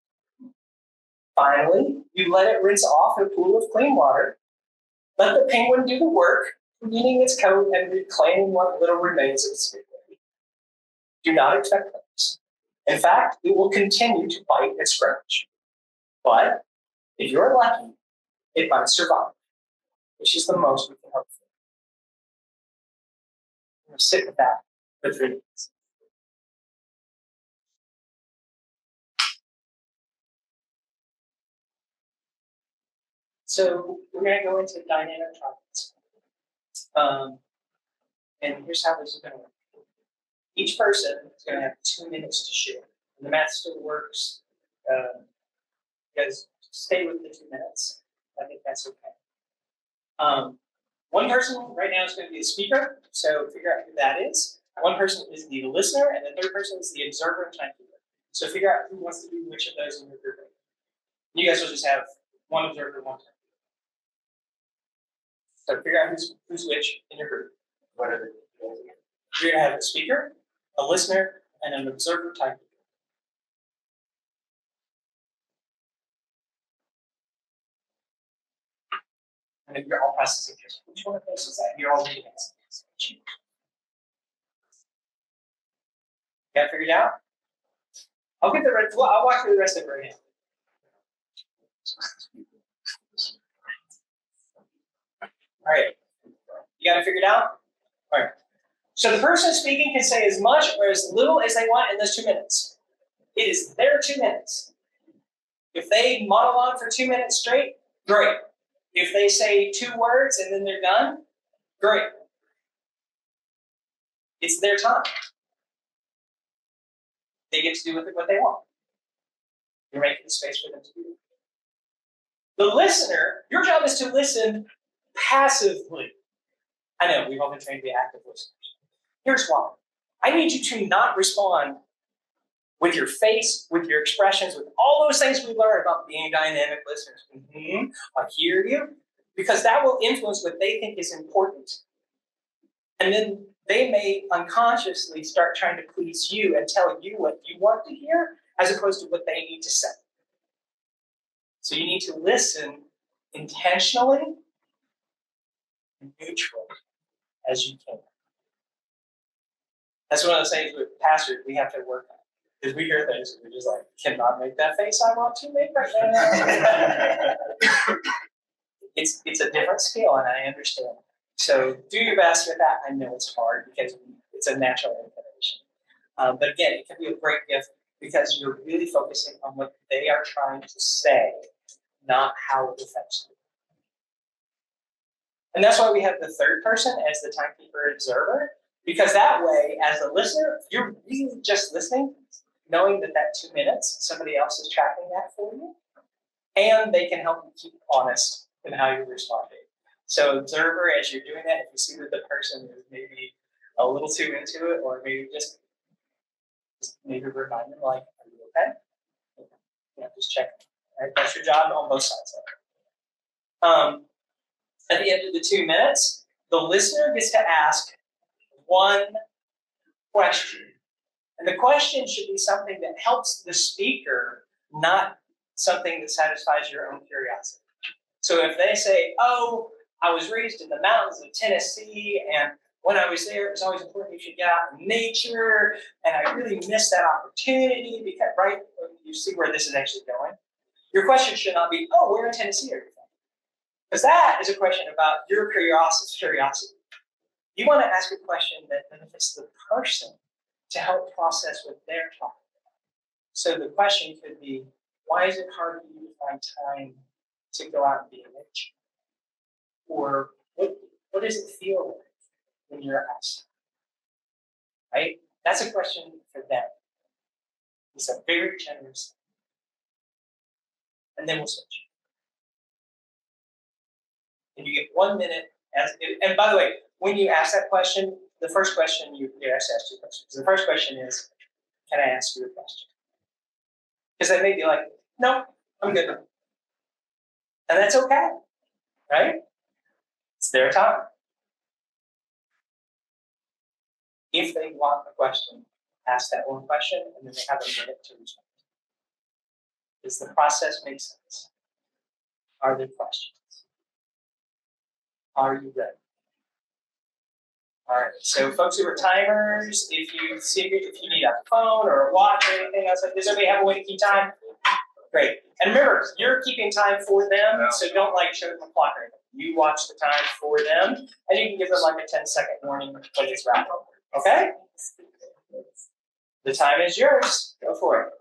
Finally, you let it rinse off in a pool of clean water. Let the penguin do the work, cleaning its coat and reclaiming what little remains of its dignity. Do not expect this. In fact, it will continue to bite and scratch. But if you're lucky, it might survive, which is the most we can hope for. I'm going to sit with that for 3 minutes. So we're going to go into dynamic topics. And here's how this is going to work. Each person is going to have 2 minutes to share. And the math still works. You guys stay with the 2 minutes. I think that's okay. One person right now is going to be the speaker, so figure out who that is. One person is the listener, and the third person is the observer and timekeeper. So figure out who wants to do which of those in your group. You guys will just have one observer, one timekeeper. So figure out who's which in your group. What are they? You're going to have a speaker, a listener, and an observer timekeeper. And then you're all processing this. Which one of those is that? You're all reading it. Got it figured out? I'll get the rest. Well, I'll walk through the rest of it right now. All right. You got it figured out? All right. So the person speaking can say as much or as little as they want in those 2 minutes. It is their 2 minutes. If they monologue for 2 minutes straight, great. If they say 2 words and then they're done, great. It's their time. They get to do with it what they want. You're making the space for them to do it. The listener, your job is to listen passively. I know, we've all been trained to be active listeners. Here's why. I need you to not respond with your face, with your expressions, with all those things we learned about being dynamic listeners. I hear you. Because that will influence what they think is important. And then they may unconsciously start trying to please you and tell you what you want to hear, as opposed to what they need to say. So you need to listen intentionally and neutrally as you can. That's one of the things with pastors we have to work on. Because we hear things and we're just like, cannot make that face I want to make right now. It's a different skill, and I understand. So do your best with that. I know it's hard because it's a natural inclination. But again, it can be a great gift because you're really focusing on what they are trying to say, not how it affects you. And that's why we have the third person as the timekeeper observer, Because that way, as a listener, you're really just listening, knowing that 2 minutes, somebody else is tracking that for you, and they can help you keep honest in how you're responding. So observer, as you're doing that, if you see that the person is maybe a little too into it, or maybe just maybe remind them, like, are you okay? Just check. Right? That's your job on both sides of it. At the end of the 2 minutes, the listener gets to ask one question. And the question should be something that helps the speaker, not something that satisfies your own curiosity. So if they say, oh, I was raised in the mountains of Tennessee, and when I was there, it was always important you should get out in nature, and I really missed that opportunity, because, right, you see where this is actually going. Your question should not be, oh, where in Tennessee are you from? Because that is a question about your curiosity. You want to ask a question that benefits the person to help process what they're talking about. So the question could be, why is it hard for you to find time to go out and be in nature? Or what does it feel like when you're asked? Right? That's a question for them. It's a very generous. And then we'll switch. And you get 1 minute. And by the way, when you ask that question, the first question you ask 2 questions. The first question is, can I ask you a question? Because they may be like, no, I'm good. And that's okay, right? It's their time. If they want a question, ask that one question, and then they have a minute to respond. Does the process make sense? Are there questions? Are you ready? All right, so folks who are timers, if you need a phone or a watch or anything else, does everybody have a way to keep time? Great. And remember, you're keeping time for them, so don't show them the clock or anything. You watch the time for them, and you can give them a 10-second warning when it's wrapped up. Okay? The time is yours. Go for it.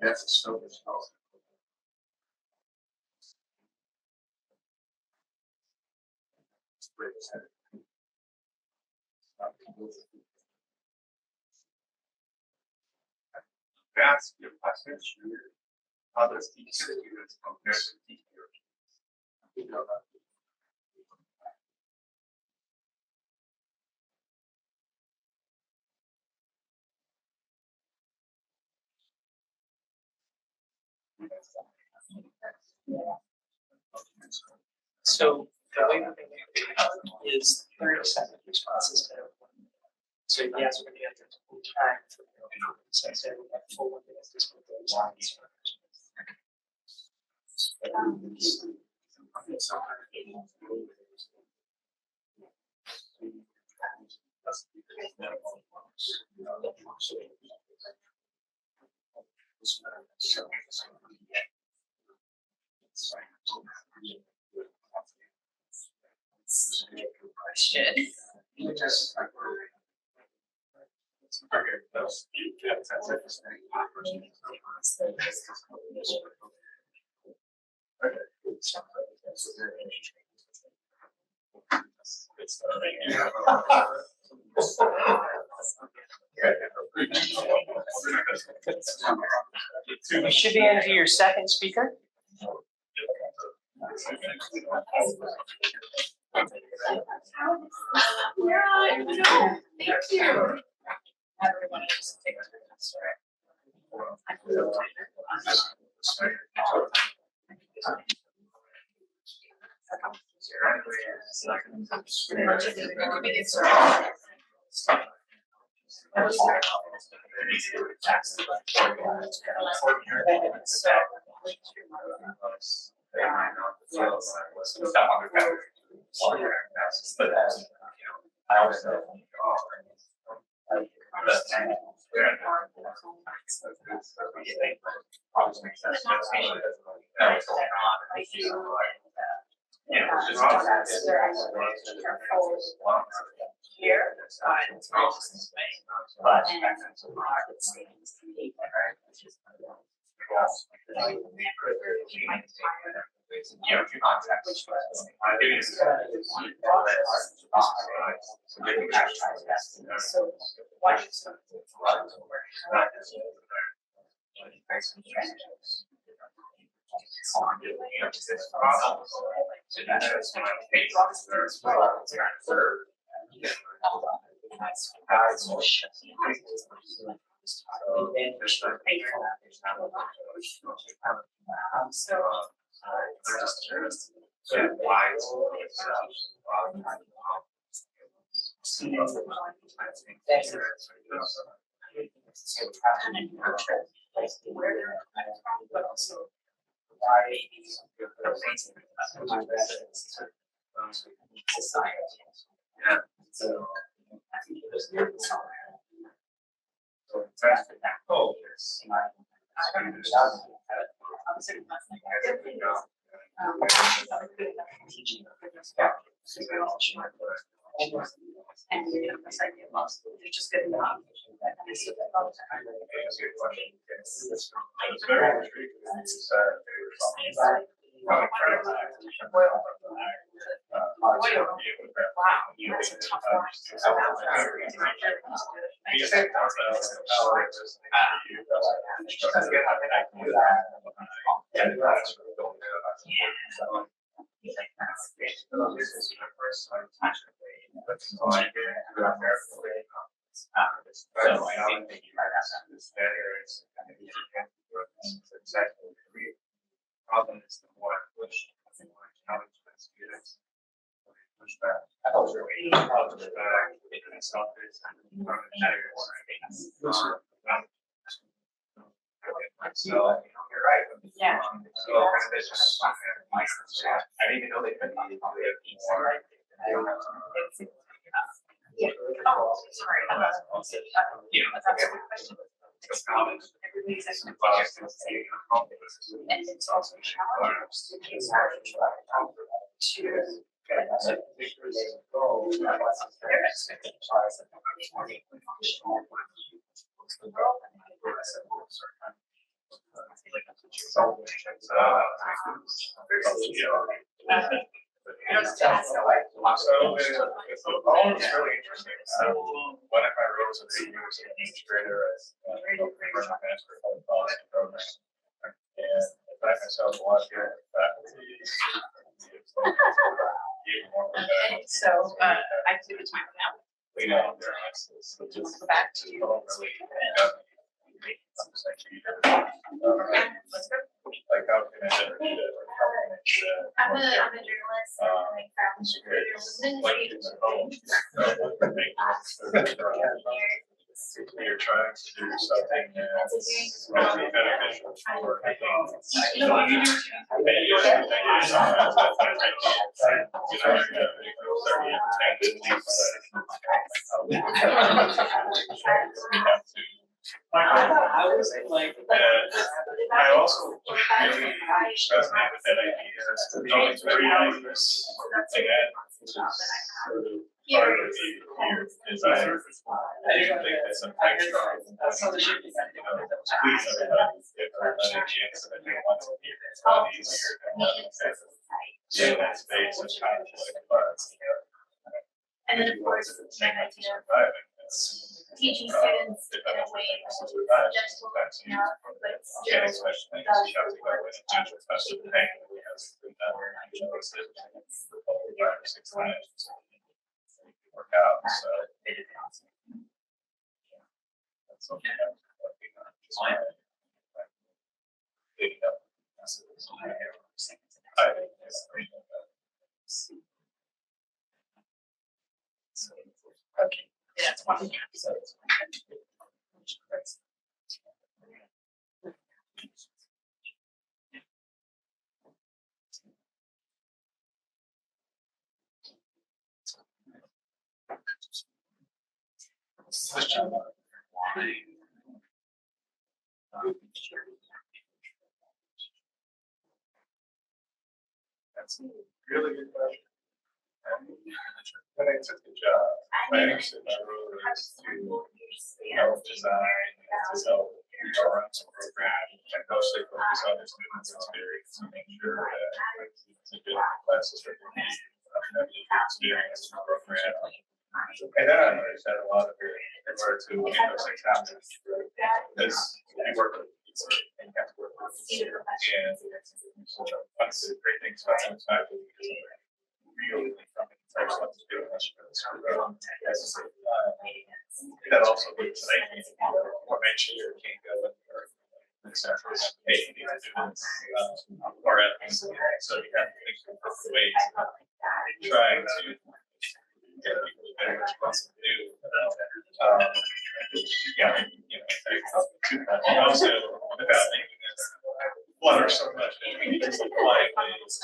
That's so much help. Ask your questions. How does teach students compare to teach your kids? So the way that they do it is 30-second responses. So yes, we're going to get the full time for the full one is this with those lines. Question. You should be into your second speaker. Thank you. Everyone just take a I'm a journalist and like You're trying to do something that's really beneficial for people. I was like, I also really resonate with that idea of going to realize again, which is sort of part of the your desire. I do think that sometimes that's not the shit you got to do. please everybody if they're letting chance that they want to be it's a lot easier than having to stay in that space of conflict, but And then of course, my idea of surviving. teaching students in a way that's gentle enough, but still Yeah, especially shouting about when it's just especially the pain we have to do that where you know it's 5 or 6 times work out. So that's something I'm working on. Just leading up. I think it's Okay, yeah, it's one. That's a really good question. When I took the job, I actually my role was to help design, to help run some program, and mostly focus on the students' experience to make sure that it's a good classes for the experience in the program. And then I noticed that a lot of it in order to get those things happen, because you work with people and you have to work with people. And one of the great things about satisfaction is really something that's like to do that also means that I can mention your king go and central students or at least so you have to think of different ways trying to get people to better what to do. Yeah, and also without making it flutter so much that we just apply things.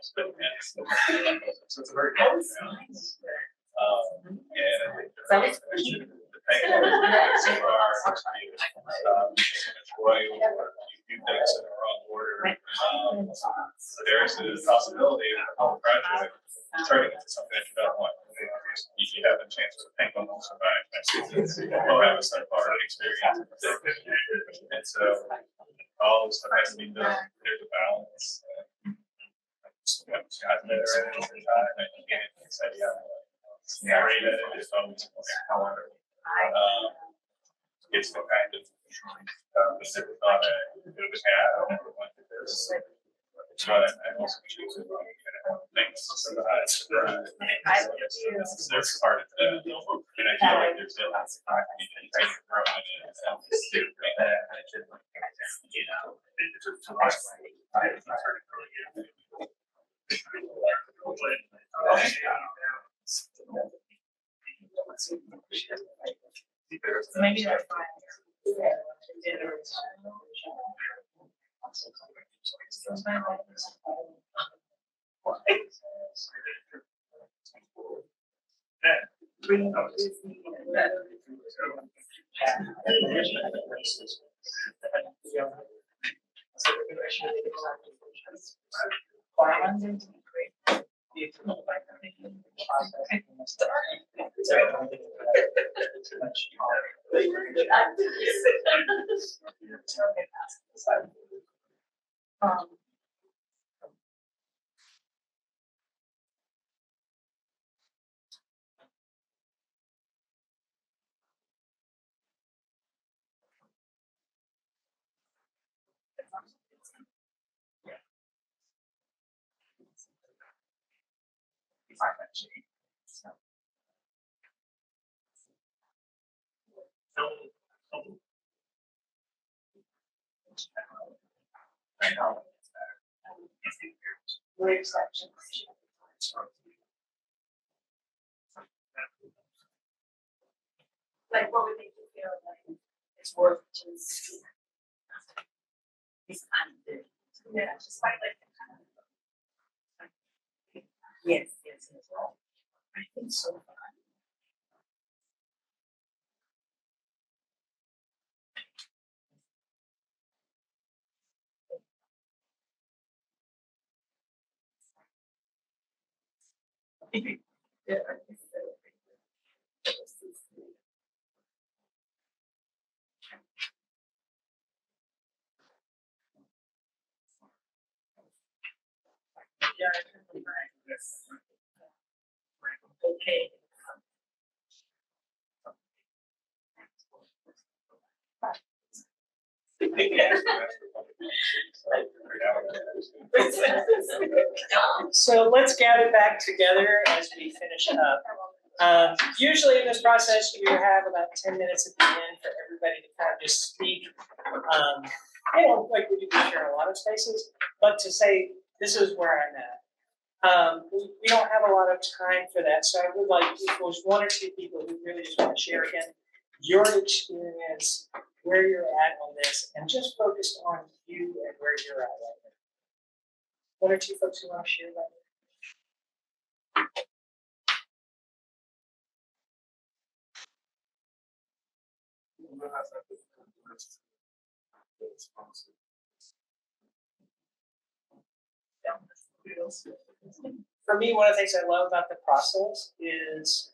So it's a very good balance. And depending on who you are, enjoy or you do things in the wrong order, there's the possibility of the whole project turning into something that you don't want. You have a chance to think on those survive. Or have a subpar experience. And so all this stuff has to be done. There's a balance. I've been there at the time and you can't say, yeah, read it, it's always however. It's the kind of never thought it was I never went to this. But I also choose it wrong. Things there's part of the and I feel like there's still lots of time you can take from it you know it's just too much Maybe that's fine. Like, what would make you feel like it's worth just yeah, just like Yes. I think so. Okay. So let's gather back together as we finish up. Usually in this process, you have about 10 minutes at the end for everybody to kind of just speak. Like we do here in a lot of spaces, but to say, this is where I'm at. We don't have a lot of time for that, so I would like, if there's one or two people who really just want to share again your experience, where you're at on this, and just focus on you and where you're at right now. One or two folks who want to share that. For me, one of the things I love about the process is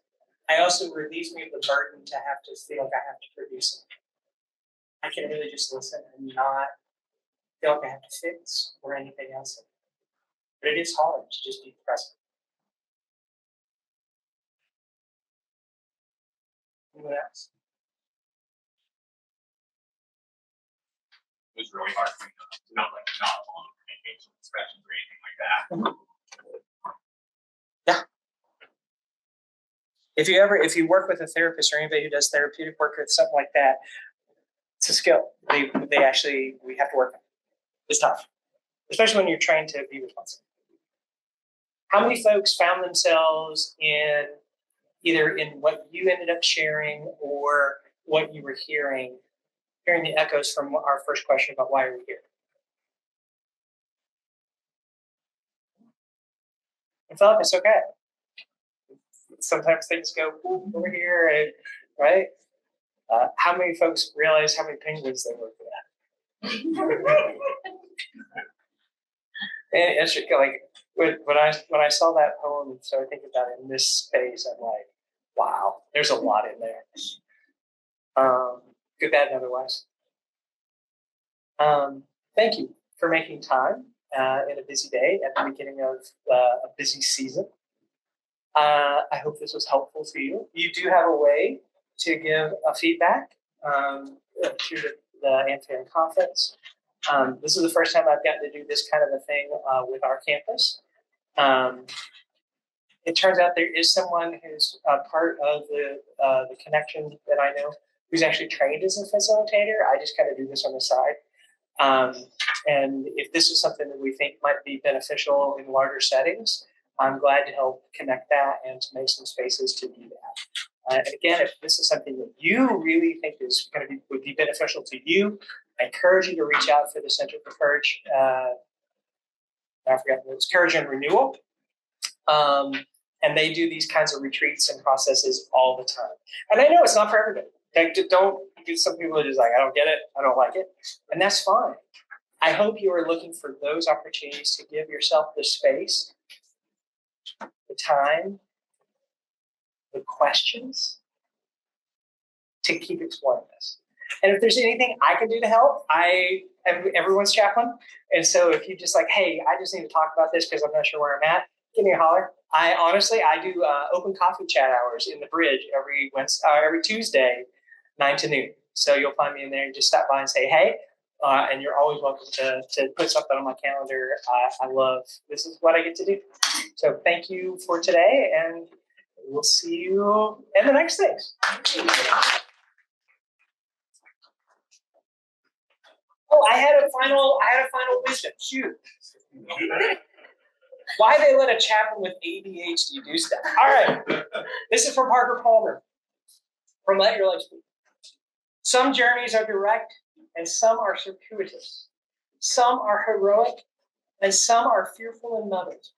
I also relieves me of the burden to have to feel like I have to produce something. I can really just listen and not feel like I have to fix or anything else. But it is hard to just be present. Anyone else? It was really hard for me to not long communication expressions or anything like that. Yeah. If you work with a therapist or anybody who does therapeutic work or something like that, it's a skill. We have to work on it. It's tough, especially when you're trying to be responsible. How many folks found themselves either in what you ended up sharing or what you were hearing the echoes from our first question about why we're here? I feel like it's okay. Sometimes things go over here, and, right? How many folks realize how many penguins they work with? And it's like when I saw that poem and started thinking about it in this space, I'm like, wow, there's a lot in there. Good, bad, and otherwise. Thank you for making time in a busy day at the beginning of a busy season. I hope this was helpful for you. You do have a way to give a feedback through the Anthony conference. This is the first time I've gotten to do this kind of a thing with our campus. It turns out there is someone who's part of the connection that I know who's actually trained as a facilitator. I just kind of do this on the side. And if this is something that we think might be beneficial in larger settings, I'm glad to help connect that and to make some spaces to do that. And again, if this is something that you really think is would be beneficial to you, I encourage you to reach out for the Center for Courage. I forgot it was Courage and Renewal. And they do these kinds of retreats and processes all the time. And I know it's not for everybody. Some people are just like, I don't get it, I don't like it. And that's fine. I hope you are looking for those opportunities to give yourself the space, the time, the questions to keep exploring this. And if there's anything I can do to help, I am everyone's chaplain. And so if you just like, hey, I just need to talk about this because I'm not sure where I'm at, give me a holler. I do open coffee chat hours in the bridge every Tuesday, 9 to noon. So you'll find me in there and just stop by and say, hey, and you're always welcome to put something on my calendar. I love, this is what I get to do. So thank you for today, and we'll see you in the next things. Oh, I had a final wisdom. Shoot. Why they let a chaplain with ADHD do stuff. All right. This is from Parker Palmer. From Let Your Life Speak. Some journeys are direct, and some are circuitous. Some are heroic, and some are fearful in others.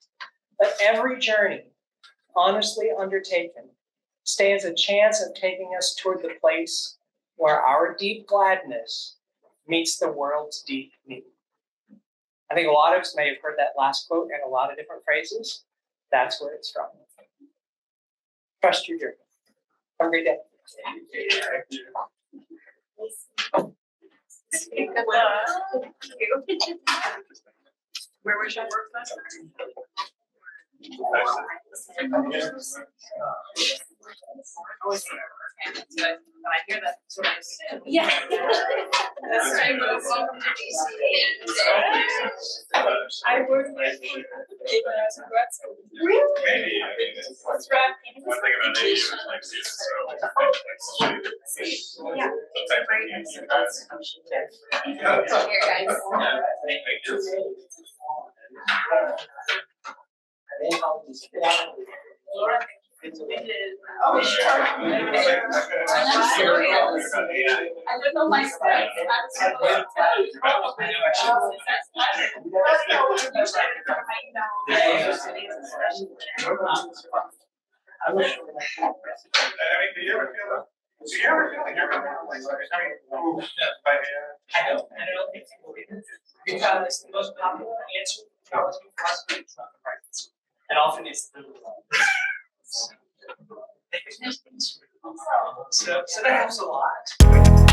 But every journey honestly undertaken, stands a chance of taking us toward the place where our deep gladness meets the world's deep need. I think a lot of us may have heard that last quote in a lot of different phrases. That's where it's from. Trust your journey. Have a great day. Where was your work last I hear that, that's what I assume. Yeah. That's right. Welcome to DC. I work with people as a grad student. Really? Maybe, I mean, it's one thing about AU is like students, so Yeah. sometimes Here, guys. Laura, we did. Oh, sure. I don't know my steps. I mean, do you ever feel like you're I don't think people read it. Because the most popular answer for philosophy is not the right answer. And often it's the so that helps a lot.